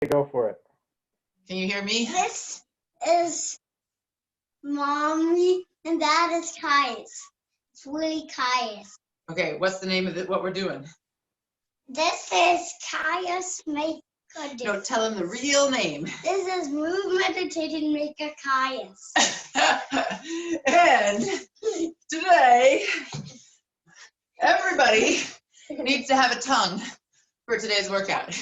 Go for it. Can you hear me? This is Mommy and Dad is Caius. It's Willie Caius. Okay, what's the name of what we're doing? This is Caius Make a Difference. No, tell him the real name. This is Move Meditation Maker Caius. And today, everybody needs to have a tongue for today's workout.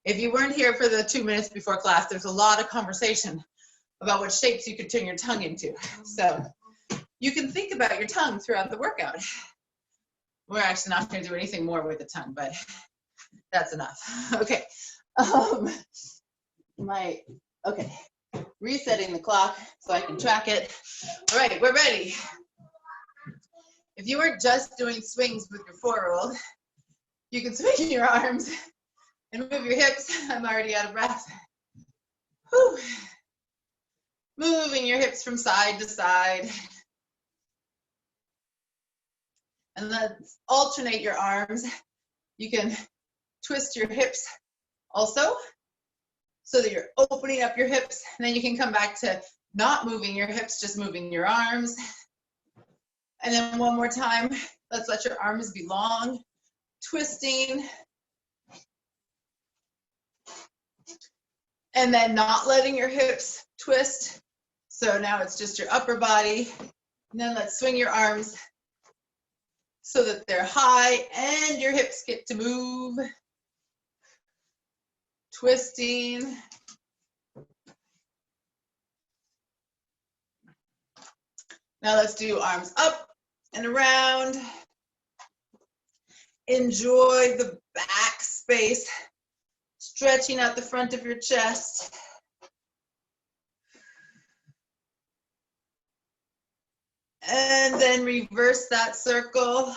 If you weren't here for the 2 minutes before class, there's a lot of conversation about what shapes you could turn your tongue into. So you can think about your tongue throughout the workout. We're actually not going to do anything more with the tongue, but that's enough. Okay. Okay. Resetting the clock so I can track it. All right, we're ready. If you were just doing swings with your 4-year-old, you can swing your arms and move your hips. I'm already out of breath. Whew. Moving your hips from side to side. And let's alternate your arms. You can twist your hips also so that you're opening up your hips. And then you can come back to not moving your hips, just moving your arms. And then one more time, let's let your arms be long, twisting. And then not letting your hips twist. So now it's just your upper body. And then let's swing your arms so that they're high and your hips get to move. Twisting. Now let's do arms up and around. Enjoy the back space. Stretching out the front of your chest. And then reverse that circle.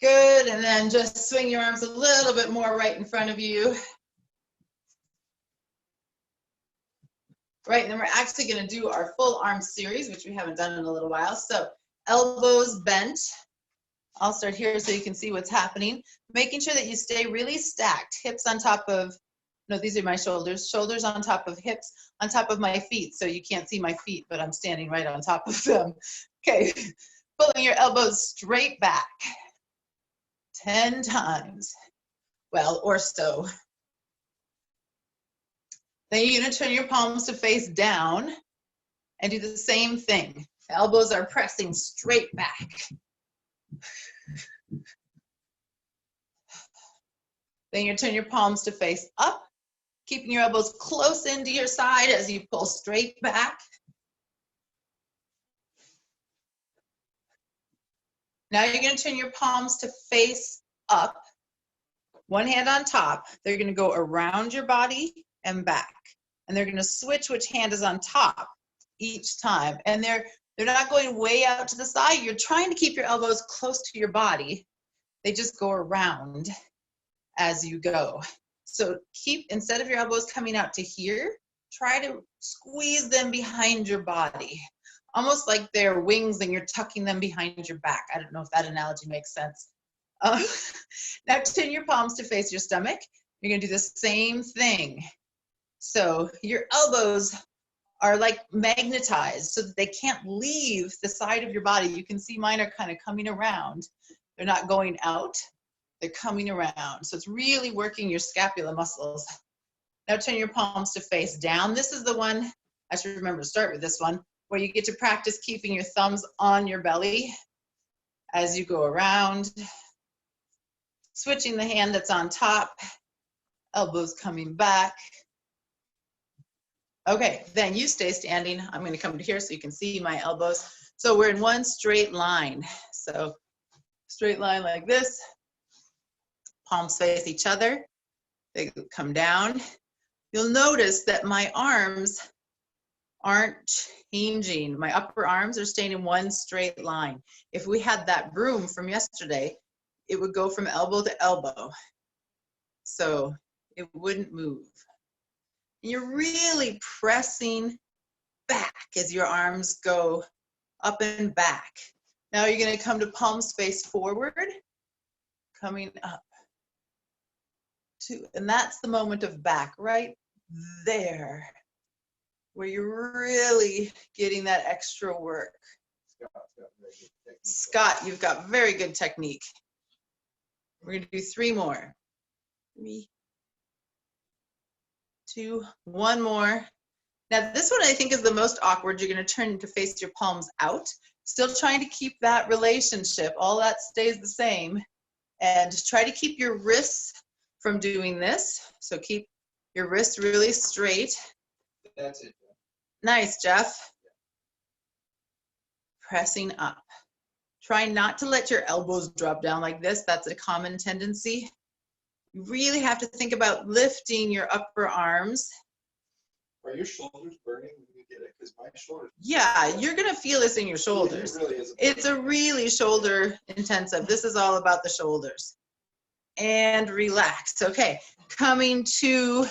Good, and then just swing your arms a little bit more right in front of you. Right, and then we're actually gonna do our full arm series, which we haven't done in a little while. So elbows bent. I'll start here so you can see what's happening. Making sure that you stay really stacked. Hips on top of, no, these are my shoulders. Shoulders on top of hips, on top of my feet. So you can't see my feet, but I'm standing right on top of them. Okay, pulling your elbows straight back. 10 times. Well, or so. Then you're gonna turn your palms to face down and do the same thing. The elbows are pressing straight back. Then you turn your palms to face up, keeping your elbows close into your side as you pull straight back. Now you're going to turn your palms to face up, one hand on top. They're going to go around your body and back. And they're going to switch which hand is on top each time. And they're not going way out to the side. You're trying to keep your elbows close to your body. They just go around as you go. So keep, instead of your elbows coming out to here, try to squeeze them behind your body. Almost like they're wings and you're tucking them behind your back. I don't know if that analogy makes sense. Now turn your palms to face your stomach. You're gonna do the same thing. So your elbows are like magnetized so that they can't leave the side of your body. You can see mine are kind of coming around. They're not going out, they're coming around. So it's really working your scapula muscles. Now turn your palms to face down. This is the one, I should remember to start with this one, where you get to practice keeping your thumbs on your belly as you go around. Switching the hand that's on top, elbows coming back. Okay, then you stay standing. I'm going to come to here so you can see my elbows. So we're in one straight line. So straight line like this. Palms face each other. They come down. You'll notice that my arms aren't changing. My upper arms are staying in one straight line. If we had that broom from yesterday, it would go from elbow to elbow. So it wouldn't move. You're really pressing back as your arms go up and back. Now you're gonna come to palms face forward, coming up. 2, and that's the moment of back, right there, where you're really getting that extra work. Scott, you've got very good technique. We're gonna do 3 more. 3, 2, 1 more. Now this one I think is the most awkward. You're gonna turn to face your palms out, still trying to keep that relationship. All that stays the same. And try to keep your wrists from doing this. So keep your wrists really straight. That's it. Nice, Jeff. Pressing up. Try not to let your elbows drop down like this. That's a common tendency. You really have to think about lifting your upper arms. Are your shoulders burning when you get it? Because my shoulders. Yeah, you're gonna feel this in your shoulders. It really is. It's a really shoulder intensive. This is all about the shoulders. And relax. Okay, coming to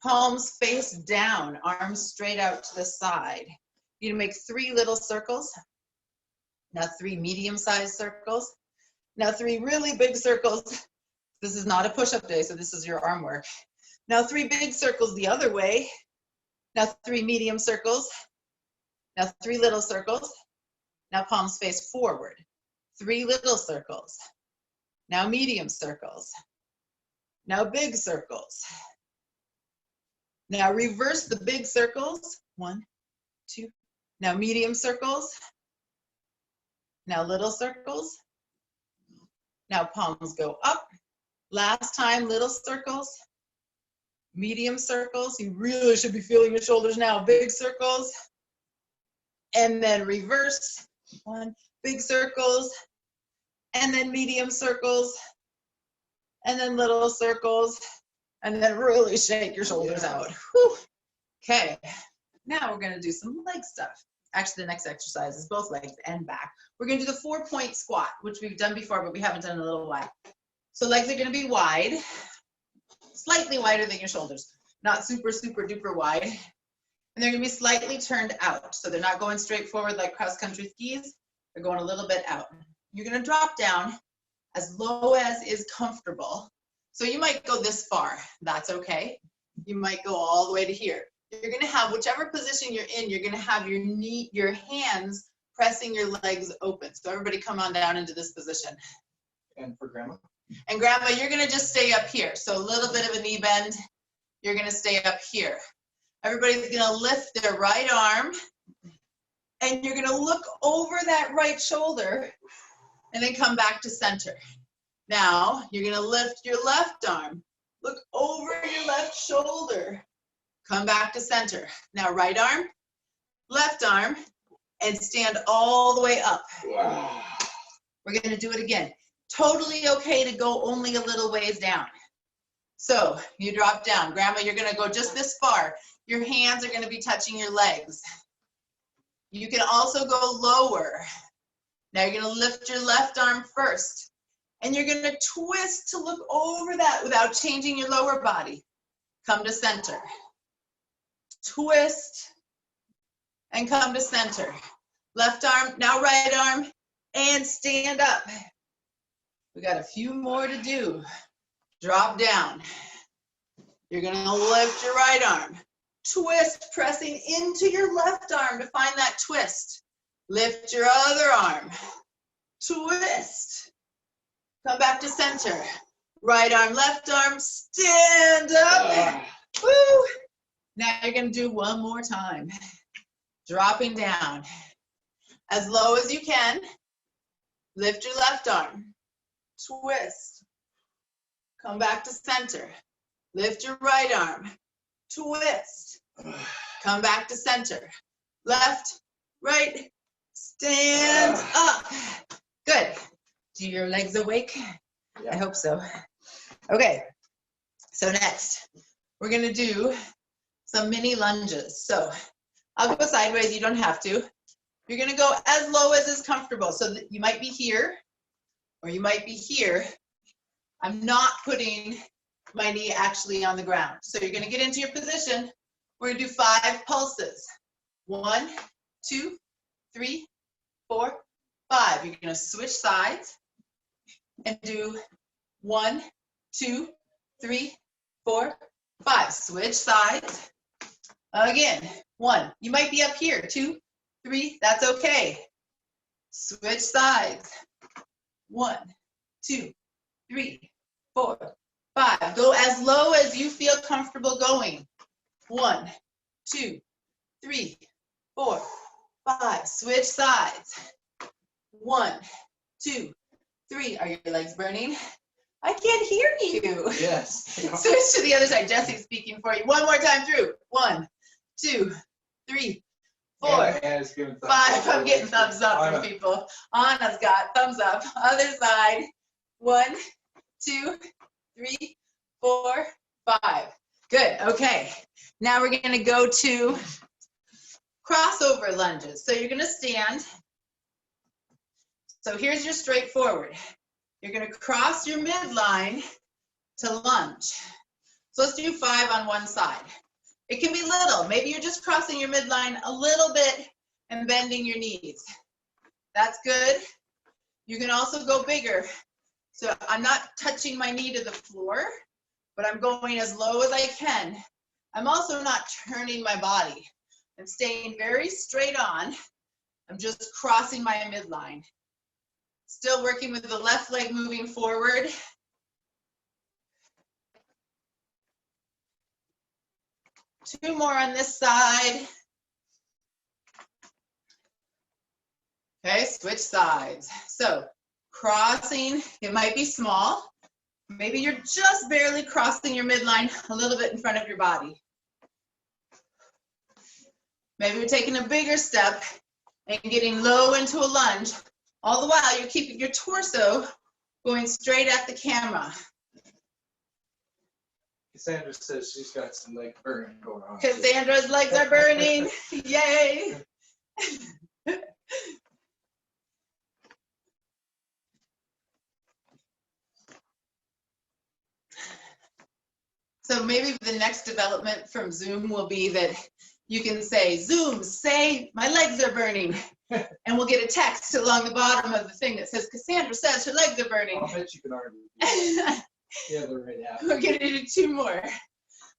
palms face down, arms straight out to the side. You make 3 little circles. Now 3 medium-sized circles. Now 3 really big circles. This is not a push-up day, so this is your arm work. Now 3 big circles the other way. Now 3 medium circles. Now 3 little circles. Now palms face forward. 3 little circles. Now medium circles. Now big circles. Now reverse the big circles. 1, 2. Now medium circles. Now little circles. Now palms go up. Last time, little circles. Medium circles. You really should be feeling your shoulders now. Big circles. And then reverse. 1, big circles. And then medium circles. And then little circles. And then really shake your shoulders out. Whew. Okay, now we're gonna do some leg stuff. Actually, the next exercise is both legs and back. We're gonna do the 4-point squat, which we've done before, but we haven't done in a little while. So legs are gonna be wide, slightly wider than your shoulders. Not super, super duper wide. And they're gonna be slightly turned out. So they're not going straight forward like cross-country skis. They're going a little bit out. You're gonna drop down as low as is comfortable. So you might go this far, that's okay. You might go all the way to here. You're gonna have, whichever position you're in, you're gonna have your hands pressing your legs open. So everybody come on down into this position. And for grandma? And grandma, you're gonna just stay up here. So a little bit of a knee bend, you're gonna stay up here. Everybody's gonna lift their right arm, and you're gonna look over that right shoulder, and then come back to center. Now, you're gonna lift your left arm, look over your left shoulder, come back to center. Now, right arm, left arm, and stand all the way up. Wow. We're gonna do it again. Totally okay to go only a little ways down. So, you drop down. Grandma, you're gonna go just this far. Your hands are gonna be touching your legs. You can also go lower. Now you're gonna lift your left arm first. And you're gonna twist to look over that without changing your lower body. Come to center. Twist and come to center. Left arm, now right arm, and stand up. We got a few more to do. Drop down. You're gonna lift your right arm. Twist, pressing into your left arm to find that twist. Lift your other arm. Twist. Come back to center. Right arm, left arm, stand up. Woo. Now you're gonna do one more time. Dropping down. As low as you can. Lift your left arm. Twist. Come back to center. Lift your right arm. Twist. Come back to center. Left, right, stand up. Good. Do your legs awake? I hope so. Okay, so next, we're gonna do some mini lunges. So I'll go sideways, you don't have to. You're gonna go as low as is comfortable. So that you might be here, or you might be here. I'm not putting my knee actually on the ground. So you're gonna get into your position. We're gonna do 5 pulses. 1, 2, 3, 4, 5. You're gonna switch sides and do 1, 2, 3, 4, 5. Switch sides. Again, 1. You might be up here. 2, 3, that's okay. Switch sides. 1, 2, 3, 4, 5. Go as low as you feel comfortable going. 1, 2, 3, 4, 5. Switch sides. 1, 2, 3. Are your legs burning? I can't hear you. Yes. Switch to the other side. Jesse's speaking for you. One more time through. 1, 2, 3, 4, Anna's giving 5. thumbs up. I'm getting thumbs up from people. Anna's got thumbs up. Other side. 1, 2, 3, 4, 5. Good. Okay. Now we're going to go to crossover lunges. So you're going to stand. So here's your straightforward. You're going to cross your midline to lunge. So let's do 5 on one side. It can be little. Maybe you're just crossing your midline a little bit and bending your knees. That's good. You can also go bigger. So I'm not touching my knee to the floor, but I'm going as low as I can. I'm also not turning my body. I'm staying very straight on. I'm just crossing my midline. Still working with the left leg moving forward. Two more on this side. Okay, switch sides. So crossing, it might be small. Maybe you're just barely crossing your midline a little bit in front of your body. Maybe you're taking a bigger step and getting low into a lunge. All the while, you're keeping your torso going straight at the camera. Cassandra says she's got some leg burning going on. Cassandra's legs are burning. Yay. So maybe the next development from Zoom will be that you can say, Zoom, say my legs are burning. And we'll get a text along the bottom of the thing that says, Cassandra says her legs are burning. I'll bet you can already do that. Yeah, they're right out. We're going to do 2 more.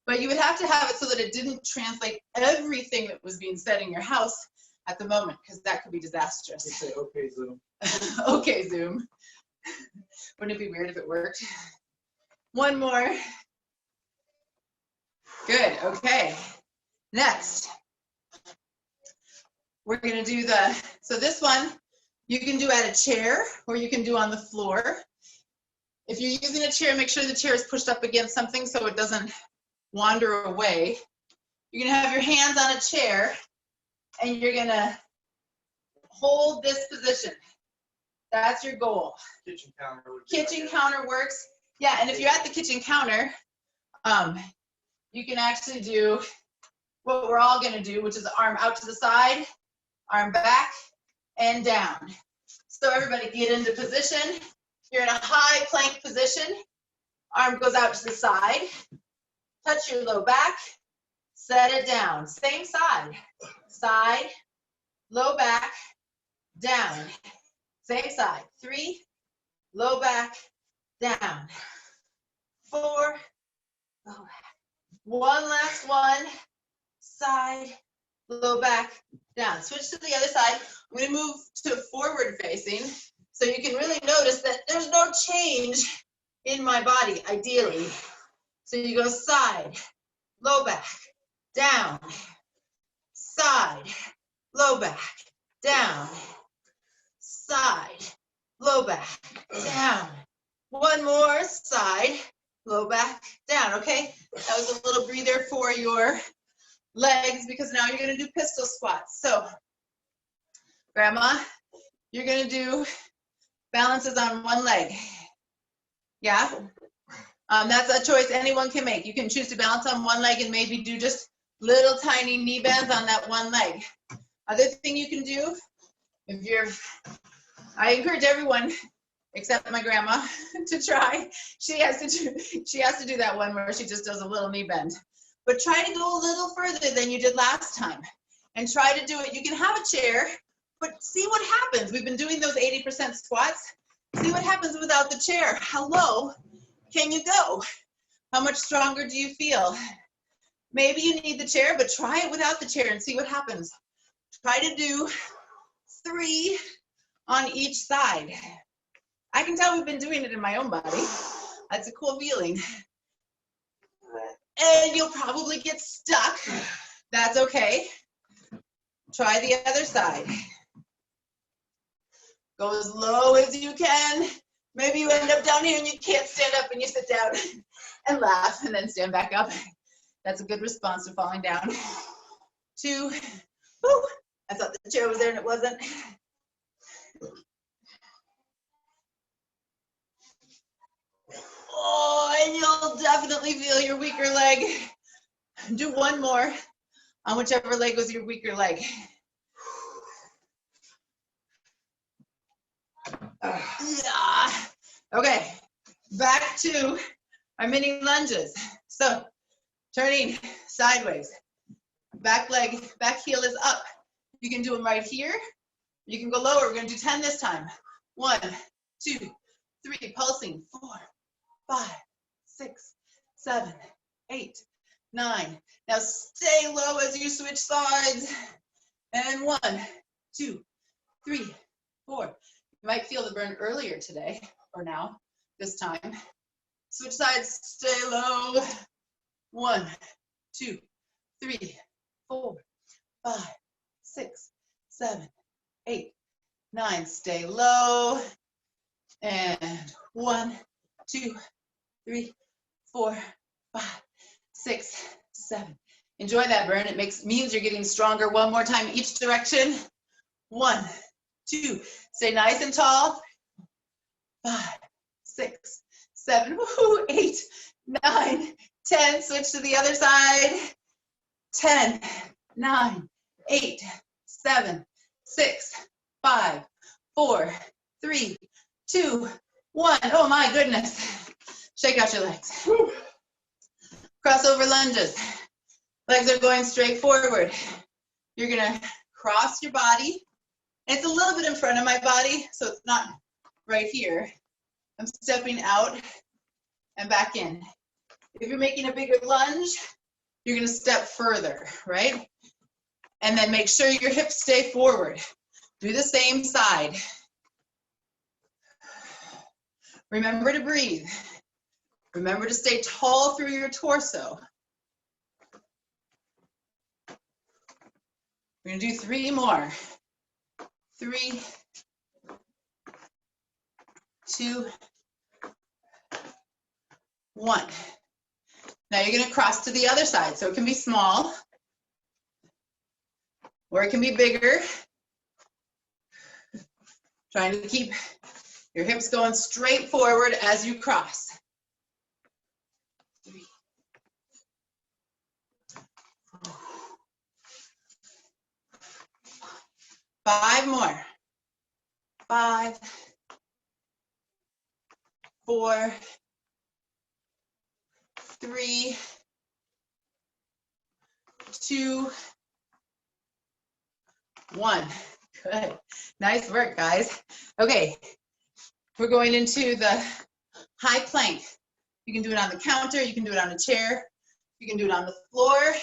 But you would have to have it so that it didn't translate everything that was being said in your house at the moment, because that could be You disastrous. say, okay, Zoom. Okay, Zoom. Wouldn't it be weird if it worked? 1 more. Good, okay. Next, we're gonna do so this one, you can do at a chair or you can do on the floor. If you're using a chair, make sure the chair is pushed up against something so it doesn't wander away. You're gonna have your hands on a chair and you're gonna hold this position. That's your goal. Kitchen counter. Would be Kitchen like counter works. Yeah, and if you're at the kitchen counter, you can actually do what we're all gonna do, which is arm out to the side, arm back and down. So everybody get into position. You're in a high plank position. Arm goes out to the side. Touch your low back. Set it down. Same side. Side, low back, down. Same side. 3, low back, down. 4, low back. 1 last one. Side, low back, down. Switch to the other side. I'm going to move to forward facing so you can really notice that there's no change in my body, ideally. So you go side, low back, down, side, low back, down, side, low back, down. 1 more, side, low back, down, okay? That was a little breather for your legs because now you're gonna do pistol squats. So, Grandma, you're gonna do balances on 1 leg. Yeah? That's a choice anyone can make. You can choose to balance on 1 leg and maybe do just little tiny knee bends on that 1 leg. Other thing you can do, I encourage everyone except my grandma to try. She has to do that one where she just does a little knee bend. But try to go a little further than you did last time and try to do it. You can have a chair, But see what happens. We've been doing those 80% squats. See what happens without the chair. How low can you go? How much stronger do you feel? Maybe you need the chair, but try it without the chair and see what happens. Try to do 3 on each side. I can tell we've been doing it in my own body. That's a cool feeling. And you'll probably get stuck. That's okay. Try the other side. Go as low as you can. Maybe you end up down here and you can't stand up and you sit down and laugh and then stand back up. That's a good response to falling down. 2. Woo, I thought the chair was there and it wasn't. Oh, and you'll definitely feel your weaker leg. Do 1 more on whichever leg was your weaker leg. Yeah. Okay, back to our mini lunges. So, turning sideways. Back leg, back heel is up. You can do them right here. You can go lower. We're going to do 10 this time. 1, 2, 3, pulsing. 4, 5, 6, 7, 8, 9. Now stay low as you switch sides. And 1, 2, 3, 4. You might feel the burn earlier today or now, this time. Switch sides, stay low. 1, 2, 3, 4, 5, 6, 7, 8, 9. Stay low. And 1, 2, 3, 4, 5, 6, 7. Enjoy that burn. It means you're getting stronger. 1 more time each direction. 1, 2. Stay nice and tall. 5, 6, 7, 8, 9, 10. Switch to the other side. 10, 9, 8, 7, 6, 5, 4, 3, 2, 1. Oh my goodness. Shake out your legs. Crossover lunges. Legs are going straight forward. You're gonna cross your body. It's a little bit in front of my body, so it's not right here. I'm stepping out and back in. If you're making a bigger lunge, you're gonna step further, right? And then make sure your hips stay forward. Do the same side. Remember to breathe. Remember to stay tall through your torso. We're gonna do 3 more. 3, 2, 1. Now you're gonna cross to the other side. So it can be small, or it can be bigger. Trying to keep your hips going straight forward as you cross. 3, 4, 5 more. 5, 4, 3, 2, 1. Good. Nice work, guys. Okay, we're going into the high plank. You can do it on the counter, you can do it on a chair, you can do it on the floor,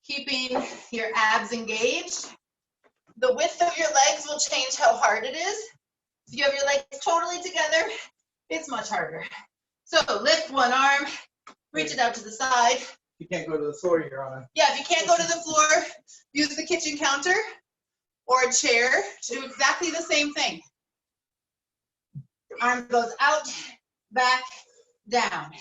keeping your abs engaged. The width of your legs will change how hard it is. If you have your legs totally together, it's much harder. So lift one arm, reach it out to the side. You can't go to the floor, you're on. Yeah, if you can't go to the floor, use the kitchen counter or a chair to do exactly the same thing. Arm goes out, back, down.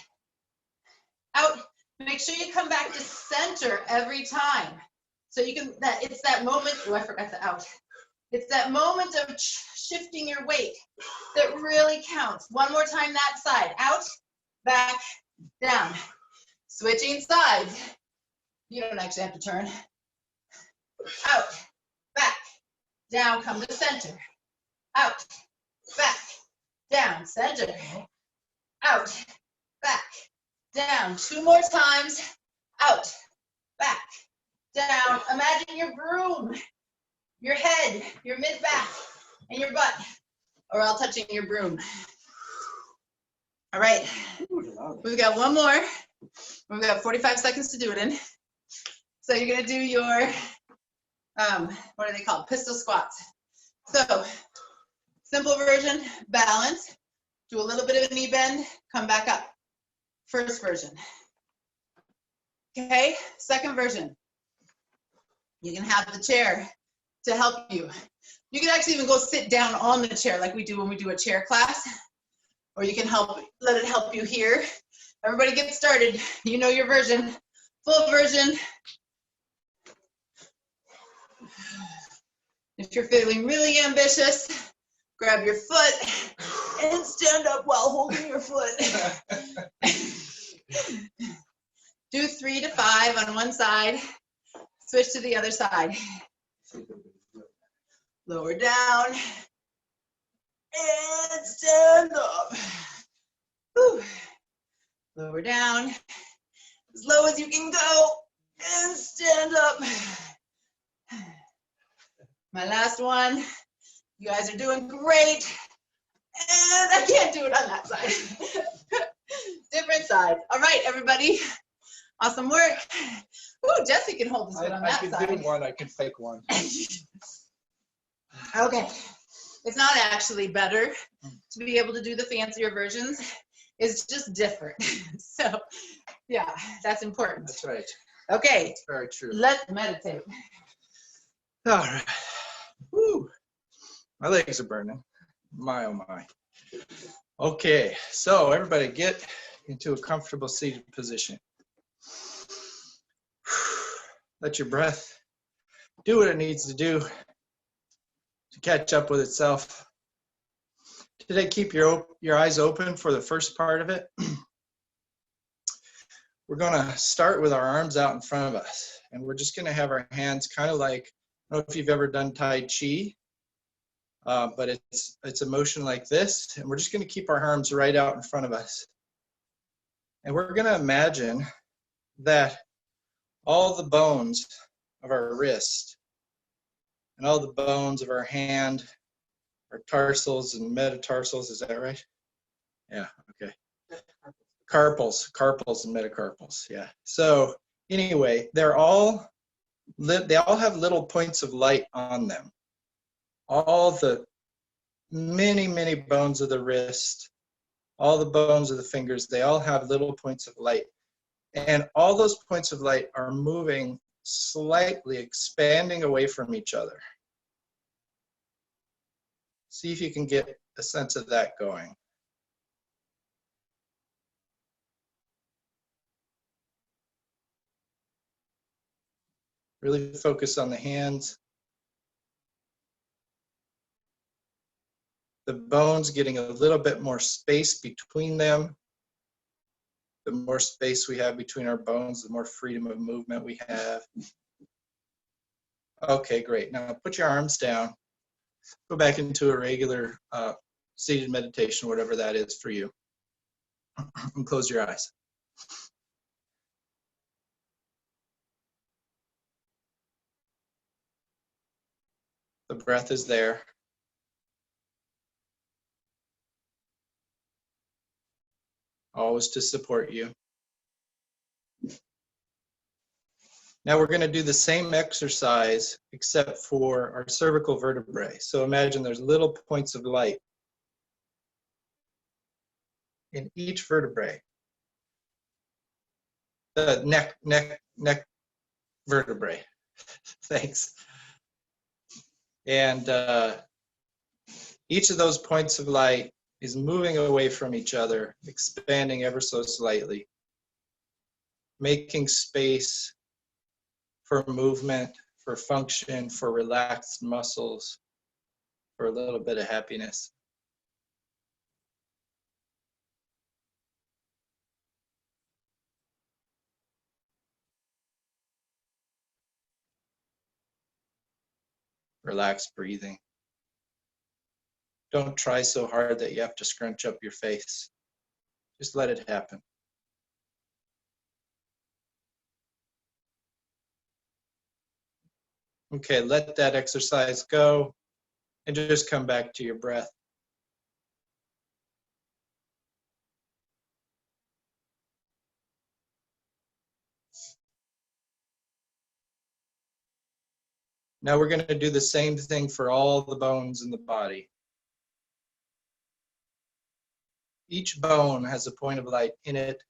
Out, make sure you come back to center every time. So you can, it's that moment, oh, I forgot the out. It's that moment of shifting your weight that really counts. One more time that side, out, back, down. Switching sides. You don't actually have to turn. Out, back, down, come to center. Out, back, down, center. Out, back, down. 2 more times. Out, back, down. Imagine your broom. your head, your mid-back, and your butt, or all touching your broom. All right, we've got one more. We've got 45 seconds to do it in. So you're gonna do your, what are they called? Pistol squats. So, simple version, balance, do a little bit of a knee bend, come back up. First version. Okay, second version. You can have the chair to help you. You can actually even go sit down on the chair like we do when we do a chair class, or you can let it help you here. Everybody get started. You know your version. Full version. If you're feeling really ambitious, grab your foot and stand up while holding your foot. Do 3 to 5 on one side. Switch to the other side. Lower down and stand up. Whew. Lower down as low as you can go and stand up. My last one. You guys are doing great. And I can't do it on that side. Different side. All right, everybody. Awesome work. Ooh, Jesse can hold this one on that side. I can do one, I can fake one. Okay. It's not actually better to be able to do the fancier versions. It's just different. So, yeah, that's important. That's right. Okay, That's very true. let's meditate. All right. Woo. My legs are burning. My, oh my. Okay, so everybody get into a comfortable seated position. Let your breath do what it needs to do to catch up with itself. Today, keep your eyes open for the first part of it. We're gonna start with our arms out in front of us, and we're just gonna have our hands kind of like, I don't know if you've ever done Tai Chi, but it's a motion like this, and we're just gonna keep our arms right out in front of us. And we're gonna imagine that all the bones of our wrist and all the bones of our hand, our tarsals and metatarsals, is that right? Yeah, okay. Carpals and metacarpals, yeah. So anyway, they all have little points of light on them. All the many bones of the wrist, all the bones of the fingers, they all have little points of light. And all those points of light are moving slightly, expanding away from each other. See if you can get a sense of that going. Really focus on the hands. The bones getting a little bit more space between them. The more space we have between our bones, the more freedom of movement we have. Okay, great. Now put your arms down. Go back into a regular seated meditation, whatever that is for you. And close your eyes. The breath is there. Always to support you. Now we're going to do the same exercise except for our cervical vertebrae. So imagine there's little points of light in each vertebrae. The neck vertebrae. Thanks. And each of those points of light is moving away from each other, expanding ever so slightly, making space for movement, for function, for relaxed muscles, for a little bit of happiness. Relaxed breathing. Don't try so hard that you have to scrunch up your face. Just let it happen. Okay, let that exercise go and just come back to your breath. Now we're going to do the same thing for all the bones in the body. Each bone has a point of light in it,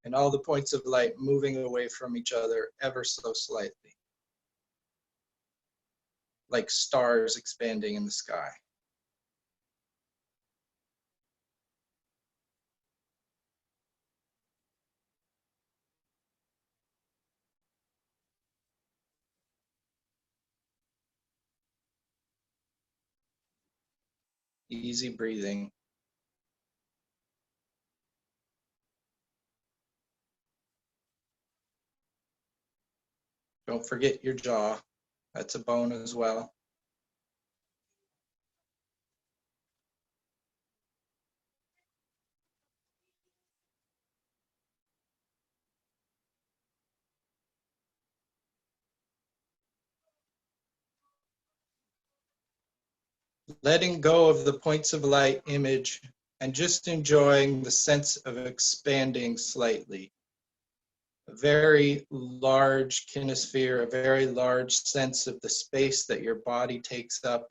and all the points of light moving away from each other ever so slightly, like stars expanding in the sky. Easy breathing. Don't forget your jaw. That's a bone as well. Letting go of the points of light image and just enjoying the sense of expanding slightly. A very large kinesphere, a very large sense of the space that your body takes up.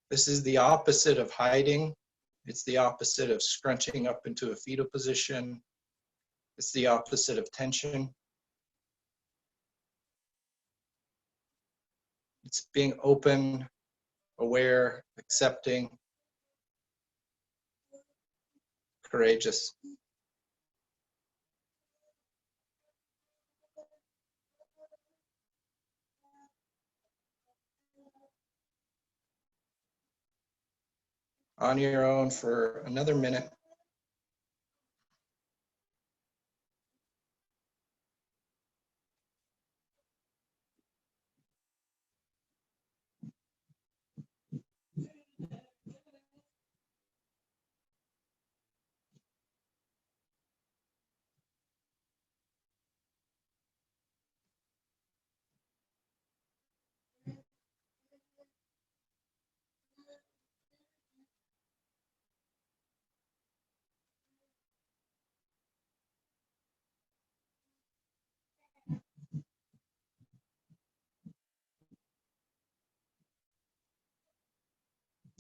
This is the opposite of hiding. It's the opposite of scrunching up into a fetal position. It's the opposite of tension. It's being open, aware, accepting, courageous. On your own for another minute.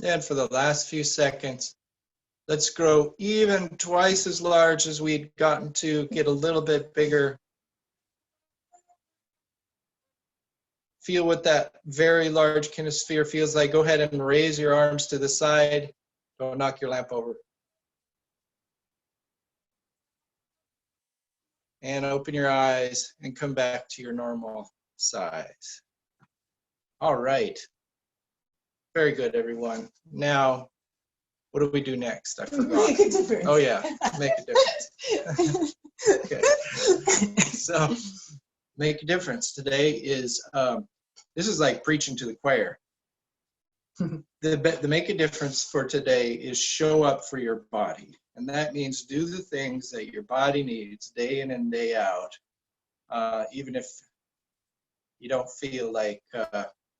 And for the last few seconds, let's grow even twice as large as we'd gotten to, get a little bit bigger. Feel what that very large kinesphere feels like. Go ahead and raise your arms to the side. Don't knock your lamp over. And open your eyes and come back to your normal size. All right. Very good, everyone. Now, what do we do next? I forgot. Make a difference. Oh yeah, make a difference. Okay. So, make a difference. Today is, this is like preaching to the choir. The make a difference for today is show up for your body. And that means do the things that your body needs day in and day out, even if you don't feel like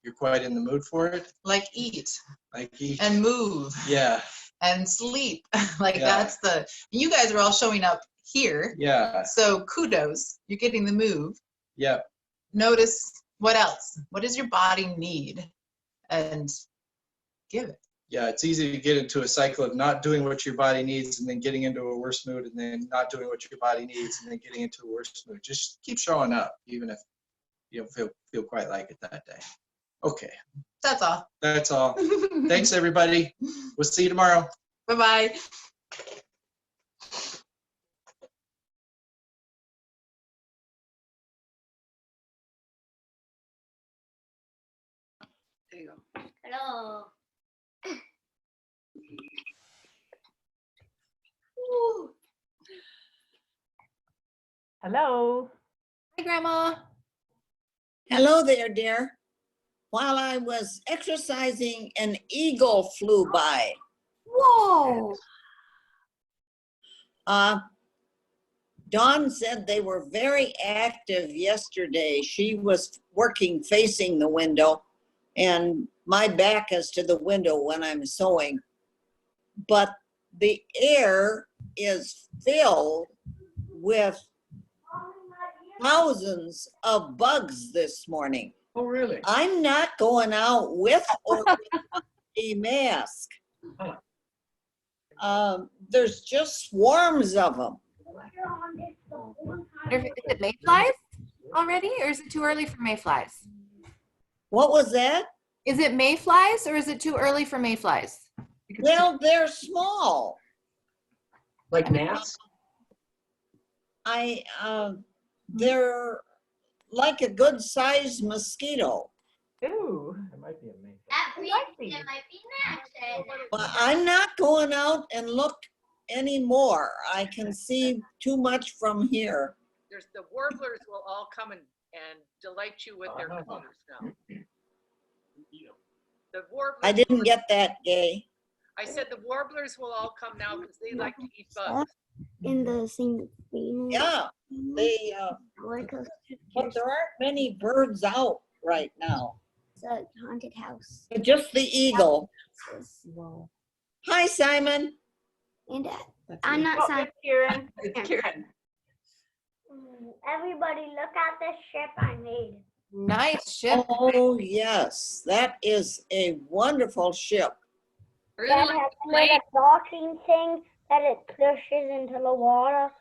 you're quite in the mood for it. Like eat Like eat. and move Yeah, and sleep. Like Yeah. that's the, you guys are all showing up here. yeah, So kudos, you're getting the move. yeah. Notice what else? What does your body need? And give it. Yeah, it's easy to get into a cycle of not doing what your body needs and then getting into a worse mood and then not doing what your body needs and then getting into a worse mood. Just keep showing up, even if you don't feel quite like it that day. Okay, That's all. that's all. Thanks, everybody. We'll see you tomorrow. Bye-bye. There you go. Hello. Woo. Hello. Hi, Grandma. Hello there, dear. While I was exercising, an eagle flew by. Whoa. Dawn said they were very active yesterday. She was working facing the window, and my back is to the window when I'm sewing. But the air is filled with thousands of bugs this morning. Oh, really? I'm not going out with or without a mask. There's just swarms of them. Is it mayflies already, or is it too early for mayflies? What was that? Is it mayflies, or is it too early for mayflies? Well, they're small. Like gnats? They're like a good sized mosquito. Ooh. It might be a mayfly. It might be next. But I'm not going out and look anymore. I can see too much from here. There's the warblers will all come and delight you with their colors now. The warblers. I didn't get that, Gay. I said the warblers will all come now because they like to eat bugs. In the same thing. Yeah, they, but there aren't many birds out right now. It's a haunted house. Just the eagle. Hi, Simon. And I'm not Oh, Simon. it's Kieran. It's Kieran. Everybody, look at the ship I made. Nice ship. Oh, yes, that is a wonderful ship. Dad has made a docking thing that it pushes into the water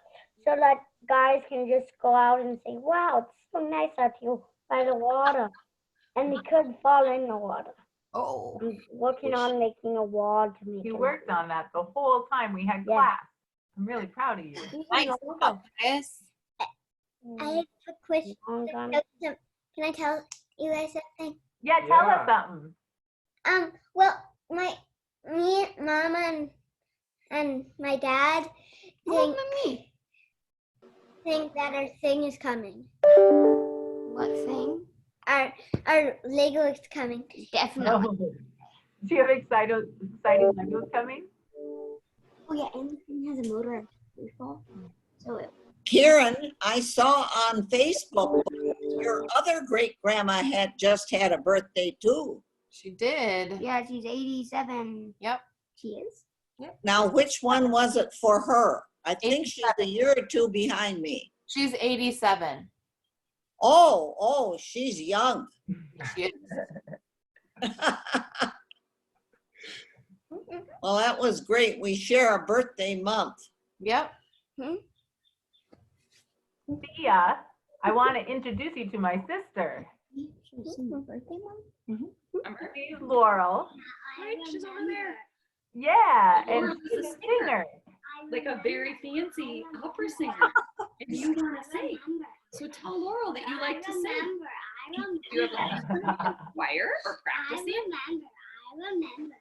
so that guys can just go out and say, wow, it's so nice out here by the water. And they could fall in the water. Oh. I'm working on making a wall to make You it. worked on that the whole time we had Yeah. class. I'm really proud of you. Nice. Yes. I have a question. Can I tell you guys something? Yeah, tell Yeah. us something. Well, me, Mama, and my dad think that our thing is coming. What thing? Our Lego is coming. Definitely. Oh. Do you have exciting Legos coming? Oh yeah, and the thing has a motor and so it. Kieran, I saw on Facebook your other great grandma had just had a birthday too. She did. Yeah, she's 87. Yep. She is. Now, which one was it for her? I think she's a year or two behind me. She's 87. Oh, she's young. She is. Well, that was great. We share a birthday month. Yep. Thea, I want to introduce you to my sister. She's in her birthday month? She's Laurel. Right, she's over there. Yeah, and Laurel she's is a a singer. singer. Like a very fancy opera singer. And you want to sing. So tell Laurel that you like to sing. Do you have a choir or practicing? I remember.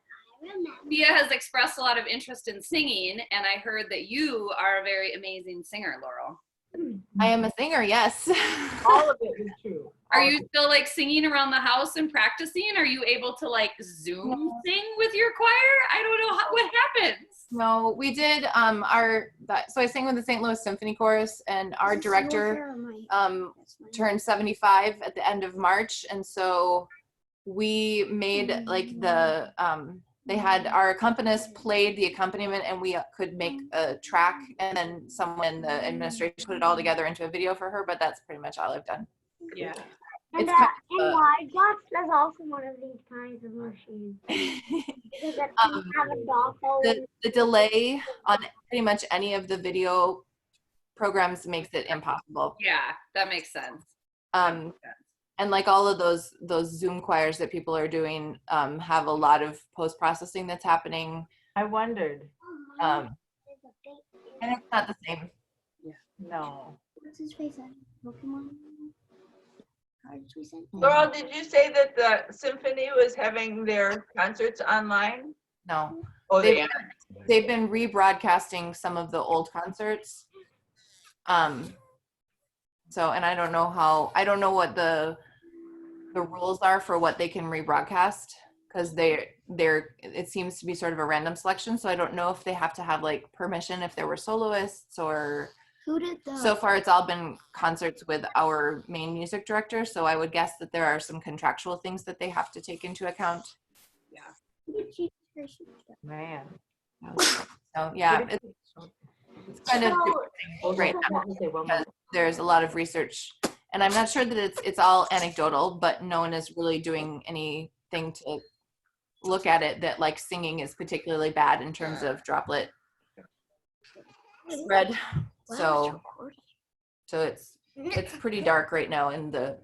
Thea has expressed a lot of interest in singing, and I heard that you are a very amazing singer, Laurel. I am a singer, yes. All of it is true. Are All of you it. still like singing around the house and practicing? Are you able to like Zoom sing with your choir? I don't know what happens. No, we did so I sang with the St. Louis Symphony Chorus, and our director turned 75 at the end of March, and so we made like the they had our accompanist played the accompaniment, and we could make a track, and then someone in the administration put it all together into a video for her, but that's pretty much all I've done. Yeah. And It's kind of, my box is also one of these kinds of machines. Because it doesn't have a dock. the delay on pretty much any of the video programs makes it impossible. Yeah, that makes sense. And like all of those Zoom choirs that people are doing have a lot of post-processing that's happening. I wondered. And it's not the same. No. What's his face on Pokemon cards we sent? Laurel, did you say that the symphony was having their concerts online? No. Oh, they They've, are. they've been rebroadcasting some of the old concerts. So, and I don't know what the rules are for what they can rebroadcast, because it seems to be sort of a random selection. So I don't know if they have to have like permission if there were soloists, or Who did the? so far it's all been concerts with our main music director. So I would guess that there are some contractual things that they have to take into account. Man. So yeah, it's kind of right now because there's a lot of research, and I'm not sure that it's all anecdotal, but no one is really doing anything to look at it that like singing is particularly bad in terms of droplet spread. So it's pretty dark right now in the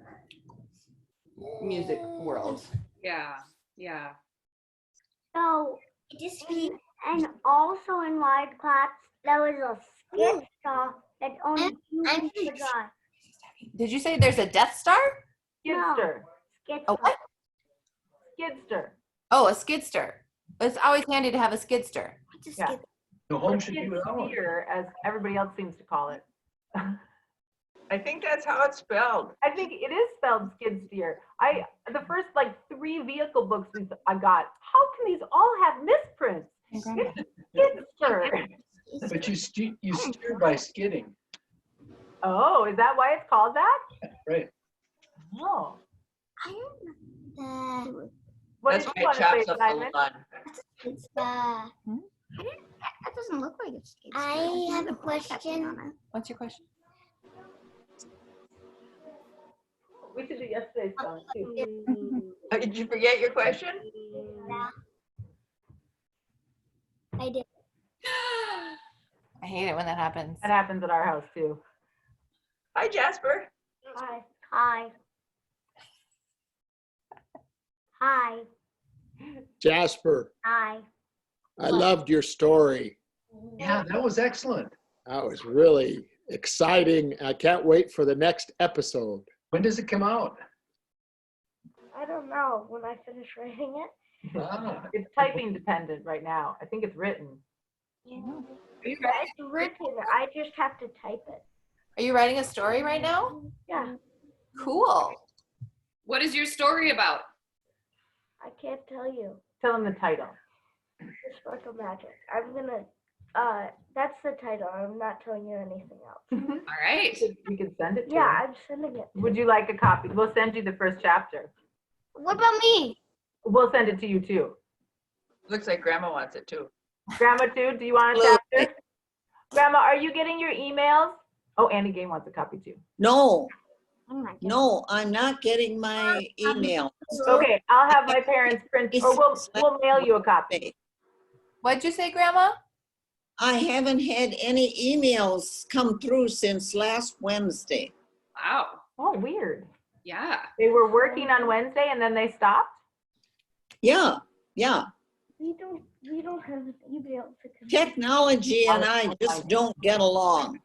music world. Yeah, yeah. So, and also in my class, there was a skit star that only two people got. Did you say there's a Death Star? Skidster. Skit A what? Skidster. Oh, a skidster. It's always handy to have a skidster. Yeah. The home should do it all. Skidsteer, as everybody else seems to call it. I think that's how it's spelled. I think it is spelled skid steer. The first like 3 vehicle books I got, how can these all have misprints? It's skidster. But you steer by skidding, Oh, is that why it's called that? right? Oh. What That's did why you it want to chops say, up the Simon? line. It's that doesn't look like a skit. I have a question. What's your question? We should do yesterday's song too. Did you forget your question? I did. I hate it when that happens. That happens at our house too. Hi, Jasper. Hi. Hi. Hi. Jasper, Hi. I loved your story. Yeah, that was excellent. That was really exciting. I can't wait for the next episode. When does it come out? I don't know when I finish writing it. Ah, It's typing dependent right now. I think it's written. It's written. I just have to type it. Are you writing a story right now? Yeah. Cool. What is your story about? I can't tell you. Tell them the title. It's Sparkle Magic. I'm gonna. That's the title. I'm not telling you anything else. All right. We can send it to Yeah, you. I'm sending it. Would you like a copy? We'll send you the first chapter. What about me? We'll send it to you too. Looks like Grandma wants it too. Grandma too, do you want a chapter? Grandma, are you getting your emails? Oh, Annie Gay wants a copy too. No, Oh my God. no, I'm not getting my email. Okay, I'll have my parents print, or we'll mail you a copy. What'd you say, Grandma? I haven't had any emails come through since last Wednesday. Wow. Oh, weird. Yeah. They were working on Wednesday and then they stopped? Yeah, yeah. We don't have an email to connect. Technology and I just don't get along.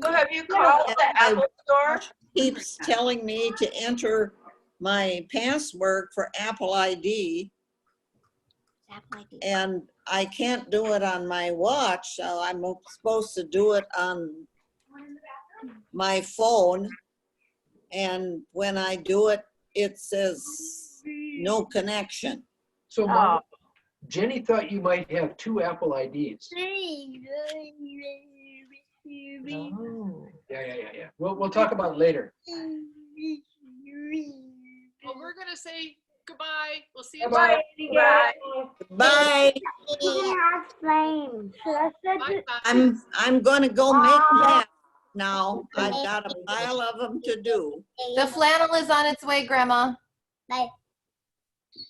So have you called the Apple store? Keeps telling me to enter my password for Apple ID, and I can't do it on my watch, so I'm supposed to do it on my phone. And when I do it, it says no connection. so Oh, Mom, Jenny thought you might have 2 Apple IDs. oh. Yeah. We'll talk about it later. Well, we're gonna say goodbye. We'll see you. Bye-bye. tomorrow. Bye. It has flames. So I said Bye, that bye. I'm gonna go make that now. I've got a pile of them to do. The flannel is on its way, Grandma. Bye.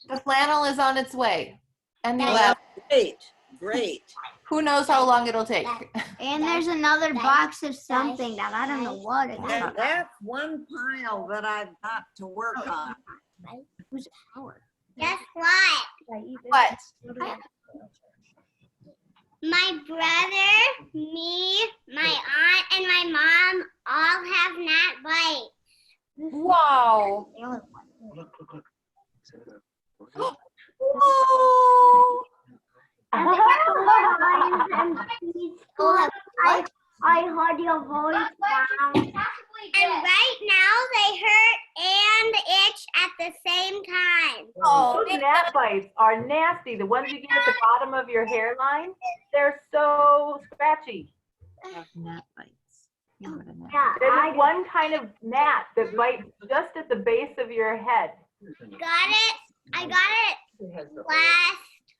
The flannel is on its way. And the Well, lab. great. Who knows how long it'll take. And there's another box of something that I don't know what it is. And that's one pile that I've got to work on. Who's power? Guess what? What? My brother, me, my aunt, and my mom all have gnat bites. Wow. Look. Whoa. I heard your voice now. And right same time. Oh, Those gnat bites are nasty. The ones you get at the bottom of your hairline, they're so scratchy. gnat bites. You know what a gnat Yeah, There's one kind of gnat that bites just at the base of your head. got it. I got it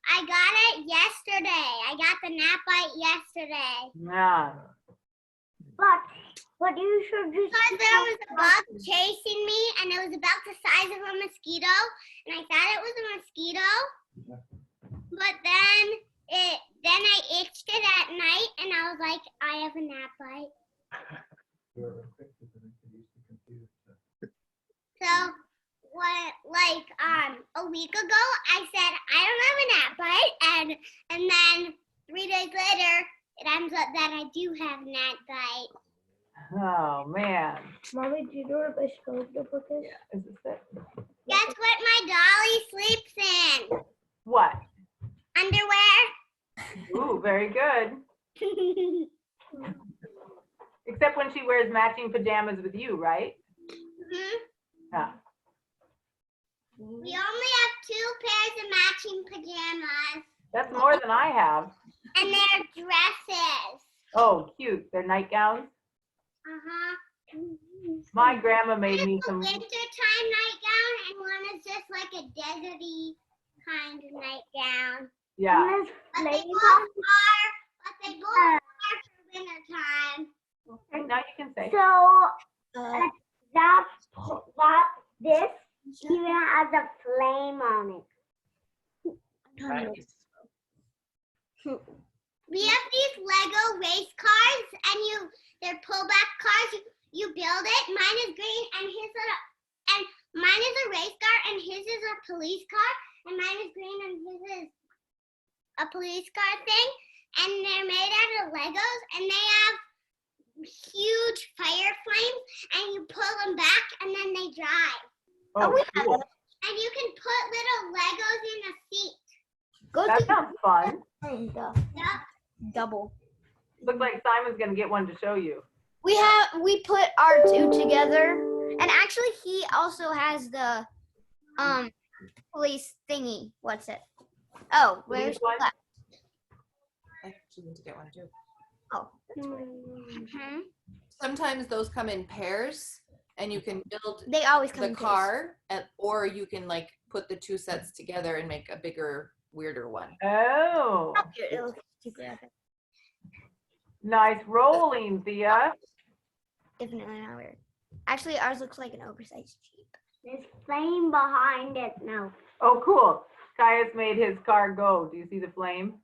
I got it yesterday. I got the gnat bite yesterday. Yeah. But you should just. Because there was a bug chasing me, and it was about the size of a mosquito, and I thought it was a mosquito. But then I itched it at night, and I was like, I have a gnat bite. So a week ago, I said I don't have a gnat bite, and then 3 days later, it ends up that I do have a gnat bite. Oh, man. Mommy, do you know if I stole the book? Is this it? Guess what my dolly sleeps in? What? Underwear. Ooh, very good. Except when she wears matching pajamas with you, right? Mhm. Yeah. We only have 2 pairs of matching pajamas, That's more than I have. and they're dresses. Oh, cute. They're nightgowns. My grandma made me some. One is a wintertime nightgown, and one is just like a deserty kind of nightgown. Yeah. But they both are for wintertime. Okay, now you can say. So this even has a flame on it. Nice. We have these Lego race cars, and they're pullback cars. You build it. Mine is green, and mine is a race car, and his is a police car, and mine is green, and his is a police car thing. And they're made out of Legos, and they have huge fire flames, and you pull them back, and then they drive. Oh, cool. And you can put little Legos in a seat. That sounds fun. Yep. Double. Looks like Simon's gonna get one to show you. We put our 2 together, and actually he also has the police thingy. What's it? Oh, where's Police one? that? I need to get one too. Oh, Sometimes those come in pairs, and you can build they always come the in pairs. car, or you can like put the 2 sets together and make a bigger, weirder one. Oh, It looks stupid. nice rolling, Thea. Definitely not weird. Actually, ours looks like an oversized Jeep. There's flame behind it now. Oh, cool. Caius made his car go. Do you see the flame?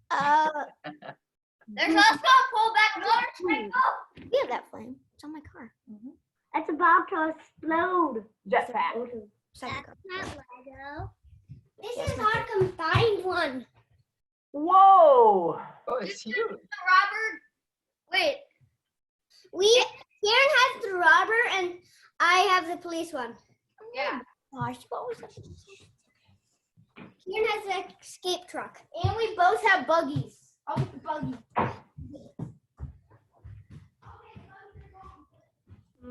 There's also a pullback motorcycle. We have that flame. It's on my car. It's about to explode. Jetpack. Second car. Not Lego. This is hard to find one. Whoa. Oh, it's huge. Robert. Wait. Kieran has the robber and I have the police one. Yeah. Gosh, what was that? Kieran has the escape truck. And we both have buggies. I'll get the buggy.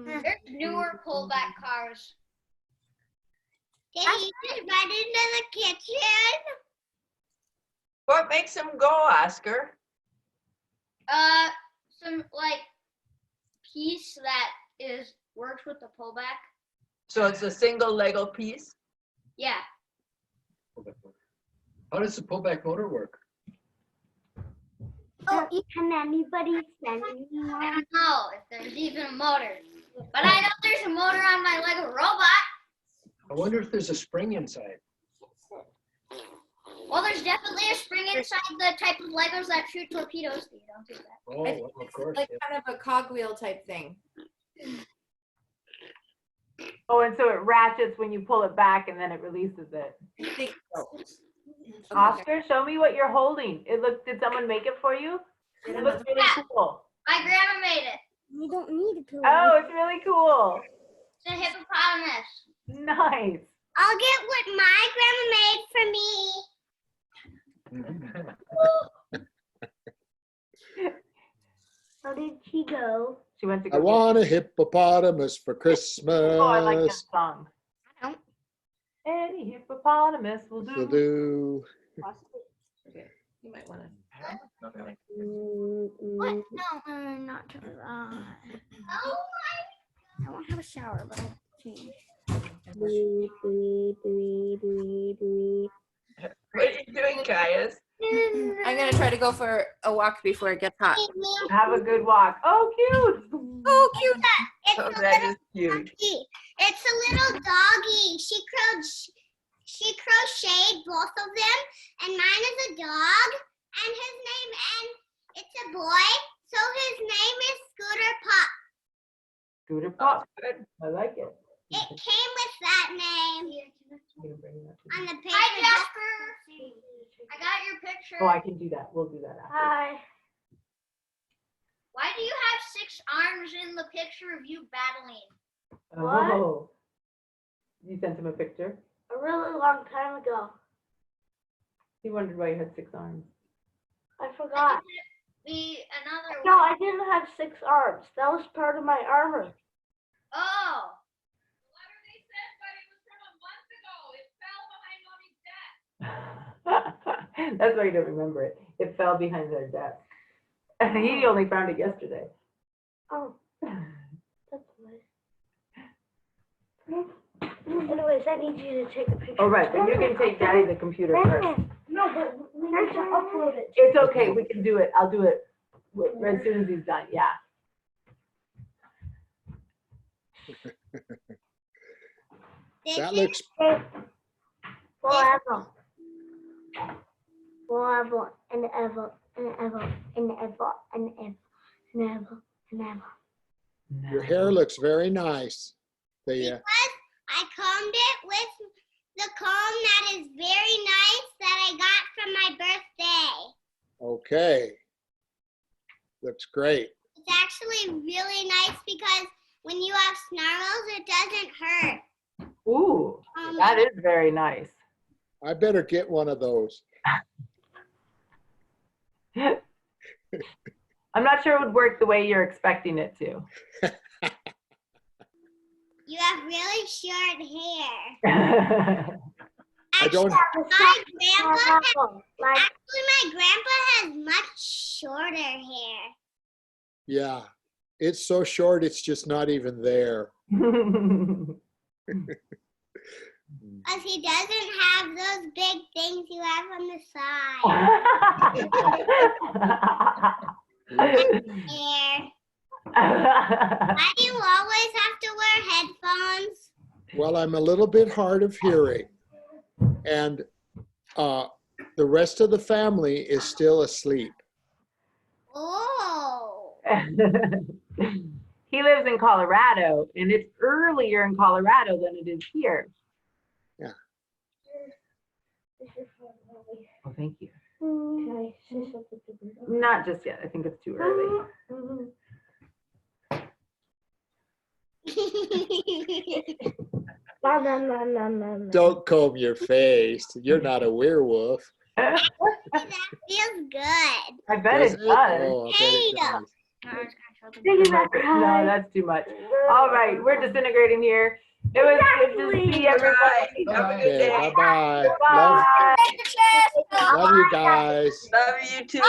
There's newer pullback cars. Can you just run into the kitchen? What makes them go, Oscar? Some like piece that works with the pullback. So it's a single Lego piece? Yeah. How does the pullback motor work? Oh, can anybody send me I one? don't know if there's even a motor, but I know there's a motor on my Lego robot. I wonder if there's a spring inside. Well, there's definitely a spring inside the type of Legos that shoot torpedoes. You don't do that. Oh, well, of course. Like yeah. kind of a cogwheel type thing. Oh, and so it ratchets when you pull it back and then it releases it. I think so. Oscar, show me what you're holding. Did someone make it for you? It looks really cool. My grandma made it. You don't need to. Oh, it's really cool. It's a hippopotamus. Nice. I'll get what my grandma made for me. How did she go? She went to I go. want a hippopotamus for Christmas. Oh, I like that song. Any hippopotamus will do. Will do. Okay, you might want to. What? No, not to. I won't have a shower, but I'll change. What are you doing, Caius? I'm gonna try to go for a walk before it gets hot. Have a good walk. Oh, cute. Oh, cute. It's Oh, a that little is cute. doggy. It's a little doggy. She crocheted both of them, and mine is a dog, and it's a boy, so his name is Scooter Pop. Scooter Pop. Good. I like it. It came with that name on the paper. Hi, Jasper. I got your picture. Oh, I can do that. We'll do that after. Hi. Why do you have 6 arms in the picture of you battling? Oh. You sent him a picture? A really long time ago. He wondered why you had 6 arms. I forgot. Be another one. No, I didn't have 6 arms. That was part of my armor. Oh. That's why you don't remember it. It fell behind their desk. He only found it yesterday. Oh. That's nice. Anyways, I need you to take a picture. Oh, right, but you can take Daddy the computer first. No, but we have to upload it. It's okay, we can do it. I'll do it as soon as he's done, yeah. That looks, Forever. Forever and ever and ever and ever and ever and ever and ever. your hair looks very nice. The, I combed it with the comb that is very nice that I got from my birthday. okay. Looks great. It's actually really nice because when you have snarls, it doesn't hurt. Ooh, that is very nice. I better get one of those. I'm not sure it would work the way you're expecting it to. You have really short hair. I don't, My grandpa has much shorter hair. yeah. It's so short, it's just not even there. Because he doesn't have those big things you have on the side. Hair. Why do you always have to wear headphones? Well, I'm a little bit hard of hearing. And the rest of the family is still asleep. Oh. He lives in Colorado, and it's earlier in Colorado than it is here. Yeah. Oh, thank you. Can I say something to you? Not just yet. I think it's too early. No. Don't comb your face. You're not a werewolf. That feels good. I bet Does it it? does. Oh, I bet it does. No, that's too much. All right, we're disintegrating here. It was good to see everybody. Have a good Okay, day. bye-bye. Bye. Love you guys. Love you too.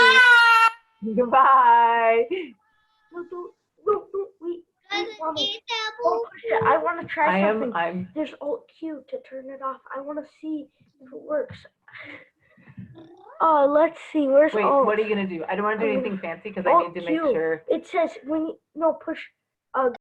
Goodbye. Wait. Wait. I want to try something. I'm There's Alt Q to turn it off. I want to see if it works. Oh, let's see. Where's Wait, Alt? what are you gonna do? I don't want to do anything fancy because I Alt need to make Q. sure. It says when you push